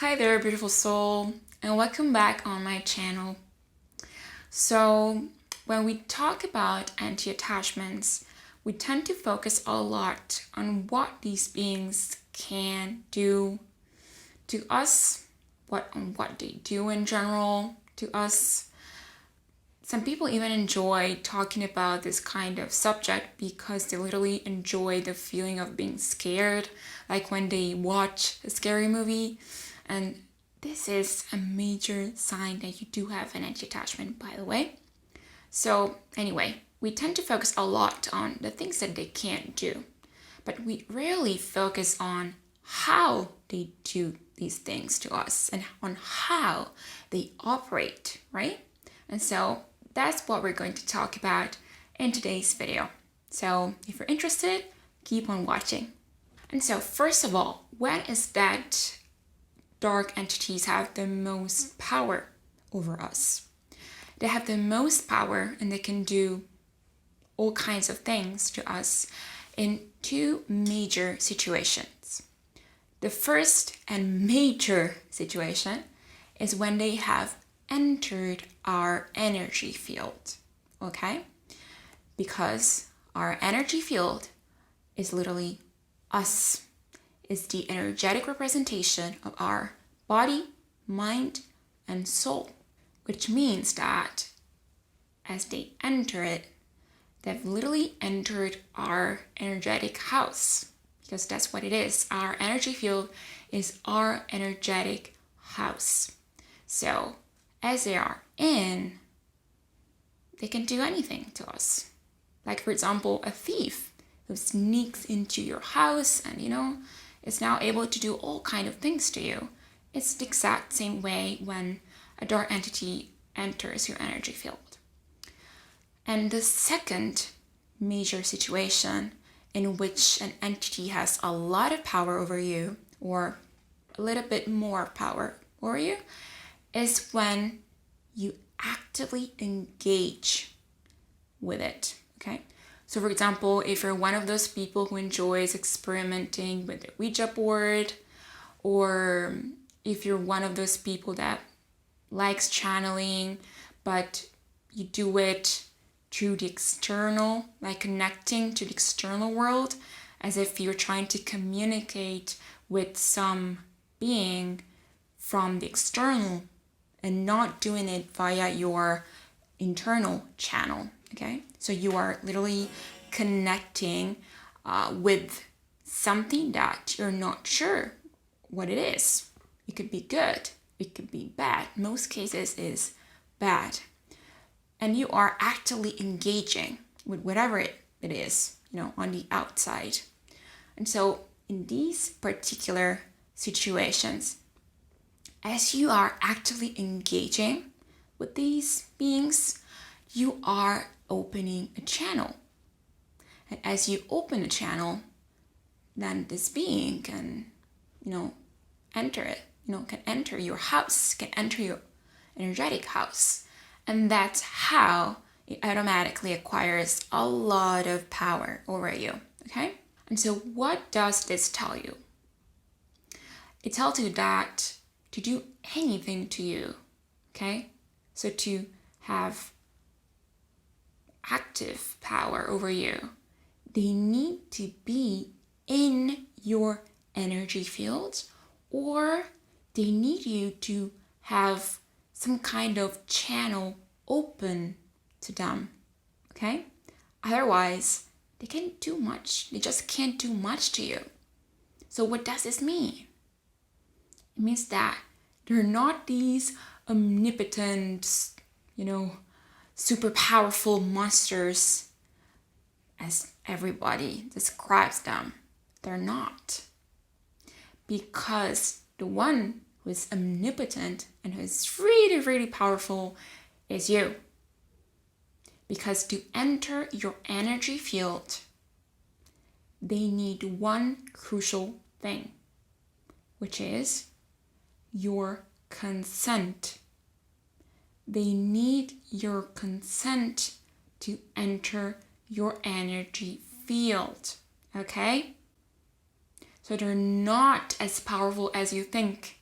Hi there, beautiful soul, and welcome back on my channel. So, when we talk about anti-attachments, we tend to focus a lot on what these beings can do to us, what they do in general to us. Some people even enjoy talking about this kind of subject because they literally enjoy the feeling of being scared, like when they watch a scary movie. And this is a major sign that you do have an anti-attachment, by the way. So anyway, we tend to focus a lot on the things that they can't do, but we rarely focus on how they do these things to us and on how they operate, right? And so that's what we're going to talk about in today's video. So if you're interested, keep on watching. And so first of all, when is that dark entities have the most power over us? They have the most power and they can do all kinds of things to us in two major situations. The first and major situation is when they have entered our energy field, okay? Because our energy field is literally us. It's the energetic representation of our body, mind, and soul, which means that as they enter it, they've literally entered our energetic house, because that's what it is. Our energy field is our energetic house. So as they are in, they can do anything to us. Like, for example, a thief who sneaks into your house and, is now able to do all kind of things to you. It's the exact same way when a dark entity enters your energy field. And the second major situation in which an entity has a lot of power over you, or a little bit more power over you, is when you actively engage with it, okay? So for example, if you're one of those people who enjoys experimenting with the Ouija board, or if you're one of those people that likes channeling, but you do it through the external, like connecting to the external world, as if you're trying to communicate with some being from the external and not doing it via your internal channel, okay? So you are literally connecting with something that you're not sure what it is. It could be good, it could be bad. Most cases is bad. And you are actively engaging with whatever it is, on the outside. And so in these particular situations, as you are actively engaging with these beings, you are opening a channel. And as you open a channel, then this being can, enter it, can enter your house, can enter your energetic house. And that's how it automatically acquires a lot of power over you, okay? And so what does this tell you? It tells you that to do anything to you, okay? So to have active power over you, they need to be in your energy field, or they need you to have some kind of channel open to them, okay? Otherwise, they can't do much. They just can't do much to you. So what does this mean? It means that they're not these omnipotent, super powerful monsters as everybody describes them. They're not. Because the one who is omnipotent and who is really, really powerful is you. Because to enter your energy field, they need one crucial thing, which is your consent. They need your consent to enter your energy field, okay? So they're not as powerful as you think.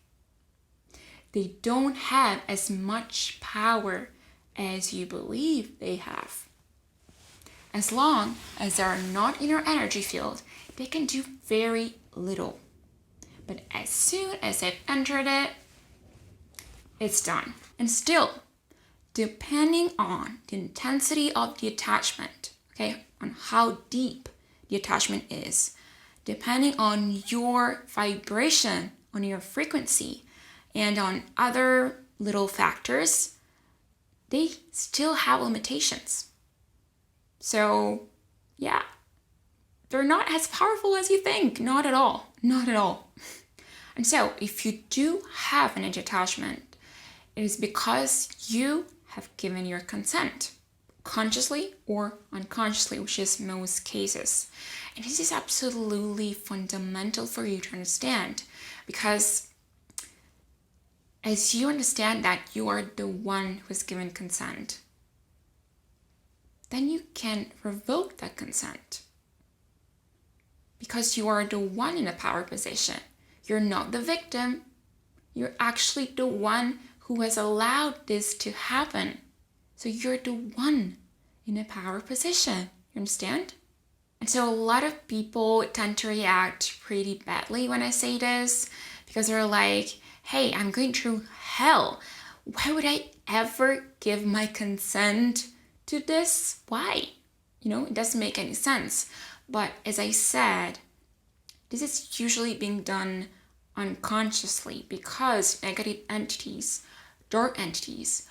they don't have as much power as you believe they have. As long as they are not in your energy field, they can do very little. But as soon as they've entered it, it's done. And still, depending on the intensity of the attachment, okay, on how deep the attachment is, depending on your vibration, on your frequency, and on other little factors, they still have limitations. So, yeah, they're not as powerful as you think. Not at all. Not at all. And so, if you do have an attachment, it is because you have given your consent, consciously or unconsciously, which is most cases. And this is absolutely fundamental for you to understand, because as you understand that you are the one who has given consent, then you can revoke that consent, because you are the one in a power position. You're not the victim. You're actually the one who has allowed this to happen. So you're the one in a power position. You understand? And so a lot of people tend to react pretty badly when I say this, because they're like, hey, I'm going through hell. Why would I ever give my consent to this? Why? It doesn't make any sense. But as I said, this is usually being done unconsciously, because negative entities, dark entities,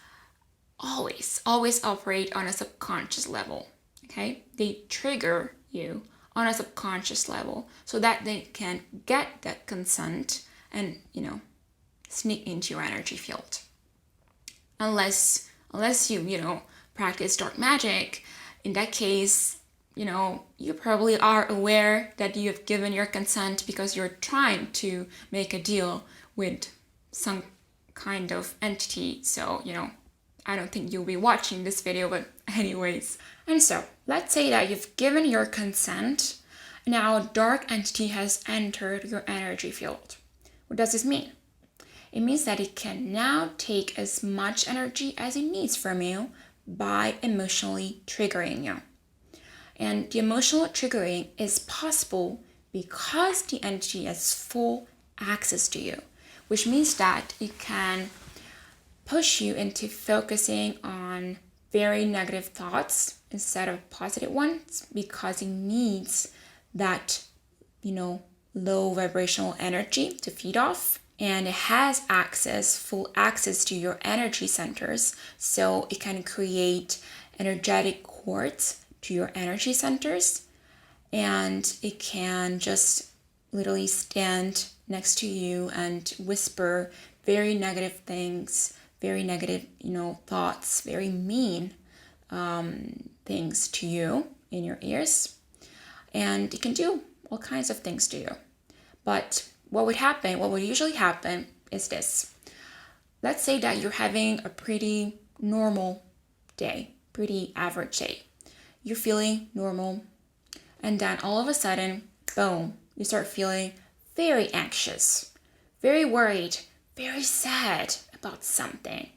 always operate on a subconscious level. Okay? They trigger you on a subconscious level so that they can get that consent and, sneak into your energy field. Unless you, practice dark magic, in that case, you probably are aware that you have given your consent because you're trying to make a deal with some kind of entity. So, I don't think you'll be watching this video, but anyways. And so, let's say that you've given your consent. Now a dark entity has entered your energy field. What does this mean? It means that it can now take as much energy as it needs from you by emotionally triggering you. And the emotional triggering is possible because the entity has full access to you, which means that it can push you into focusing on very negative thoughts instead of positive ones, because it needs that, low vibrational energy to feed off. And it has full access to your energy centers, so it can create energetic cords to your energy centers, and it can just literally stand next to you and whisper very negative things, very negative, thoughts, very mean things to you in your ears. And it can do all kinds of things to you. But what would usually happen is this. Let's say that you're having a pretty normal day, pretty average day. You're feeling normal, and then all of a sudden, boom, you start feeling very anxious, very worried, very sad about something,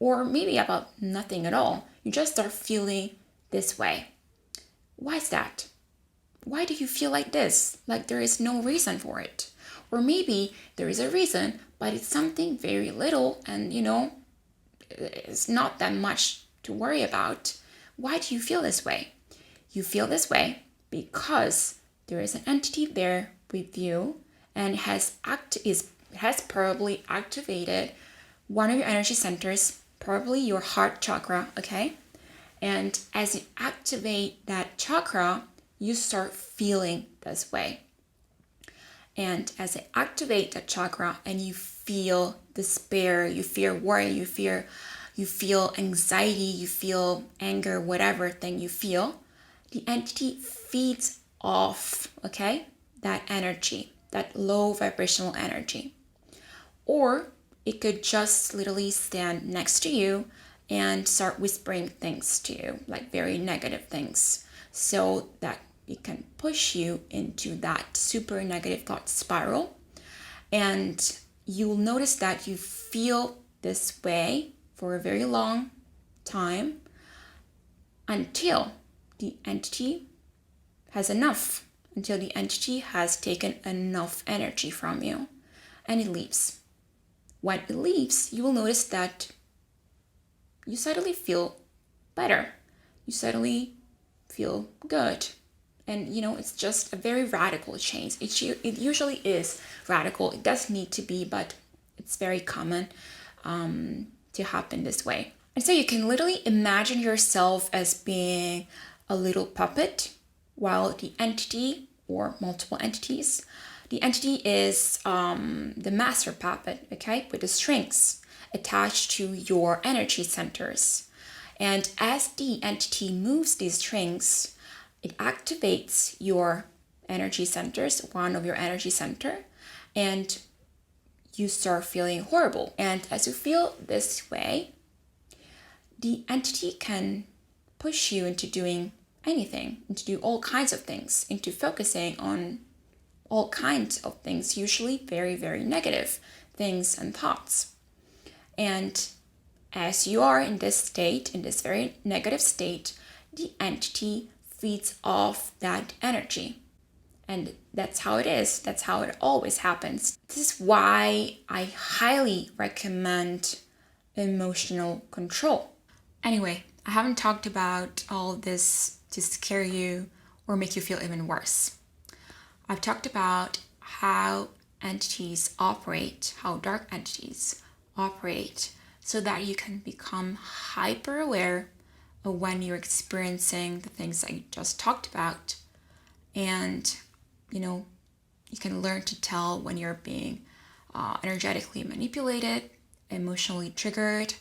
or maybe about nothing at all. You just start feeling this way. Why is that? Why do you feel like this? Like there is no reason for it. Or maybe there is a reason, but it's something very little and, it's not that much to worry about. Why do you feel this way? You feel this way because there is an entity there with you and has probably activated one of your energy centers, probably your heart chakra, okay? And as you activate that chakra, you start feeling this way. And as I activate that chakra and you feel despair, you feel worry, you feel anxiety, you feel anger, whatever thing you feel, the entity feeds off, okay, that energy, that low vibrational energy. Or it could just literally stand next to you and start whispering things to you, like very negative things, so that it can push you into that super negative thought spiral. And you'll notice that you feel this way for a very long time until the entity has enough, until the entity has taken enough energy from you and it leaves. When it leaves, you will notice that you suddenly feel better. You suddenly feel good. And it's just a very radical change. It usually is radical. It does need to be, but it's very common to happen this way. And so you can literally imagine yourself as being a little puppet while the entity, or multiple entities, the entity is the master puppet, okay, with the strings attached to your energy centers. And as the entity moves these strings, it activates your energy centers, one of your energy center, and you start feeling horrible. And as you feel this way, the entity can push you into doing anything, into do all kinds of things, into focusing on all kinds of things, usually very, very negative things and thoughts. And as you are in this state, in this very negative state, the entity feeds off that energy. And that's how it is. That's how it always happens. This is why I highly recommend emotional control. Anyway, I haven't talked about all this to scare you or make you feel even worse. I've talked about how entities operate, how dark entities operate, so that you can become hyper aware of when you're experiencing the things that you just talked about. And, you can learn to tell when you're being energetically manipulated, emotionally triggered,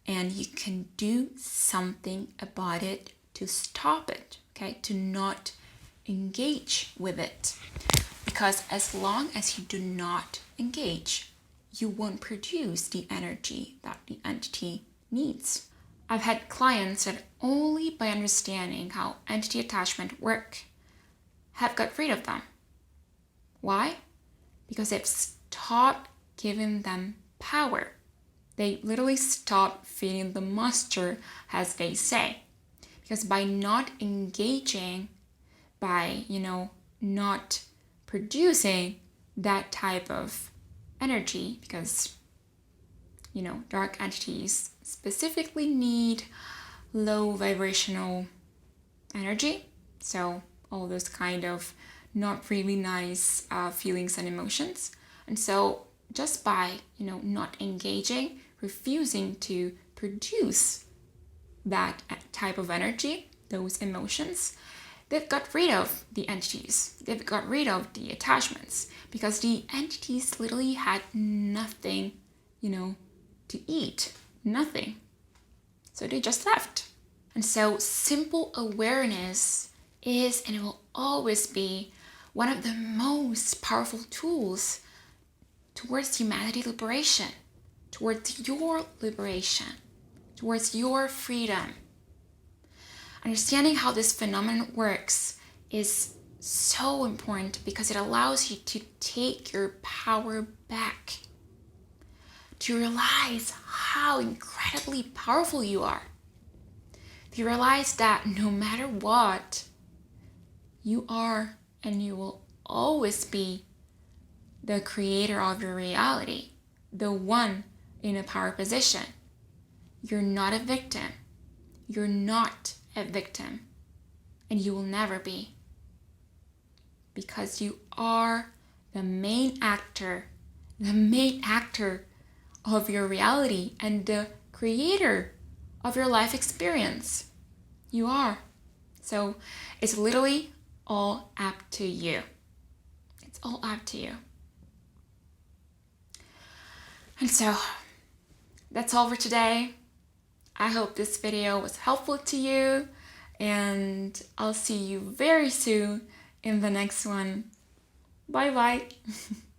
and you can do something about it to stop it, okay? To not engage with it. Because as long as you do not engage, you won't produce the energy that the entity needs. I've had clients that only by understanding how entity attachment work have got rid of them. Why? Because they've stopped giving them power. They literally stop feeding the monster, as they say. Because by not engaging, by, not producing that type of energy, because, dark entities specifically need low vibrational energy. So all those kind of not really nice feelings and emotions. And so just by, not engaging, refusing to produce that type of energy, those emotions, they've got rid of the entities. They've got rid of the attachments because the entities literally had nothing, to eat, nothing. So they just left. And so simple awareness is and it will always be one of the most powerful tools towards humanity liberation, towards your liberation, towards your freedom. Understanding how this phenomenon works is so important because it allows you to take your power back, to realize how incredibly powerful you are, to realize that no matter what, you are and you will always be the creator of your reality, the one in a power position. You're not a victim. You're not a victim. And you will never be. Because you are the main actor of your reality and the creator of your life experience. You are. So it's literally all up to you. It's all up to you. And so that's all for today. I hope this video was helpful to you, and I'll see you very soon in the next one. Bye bye.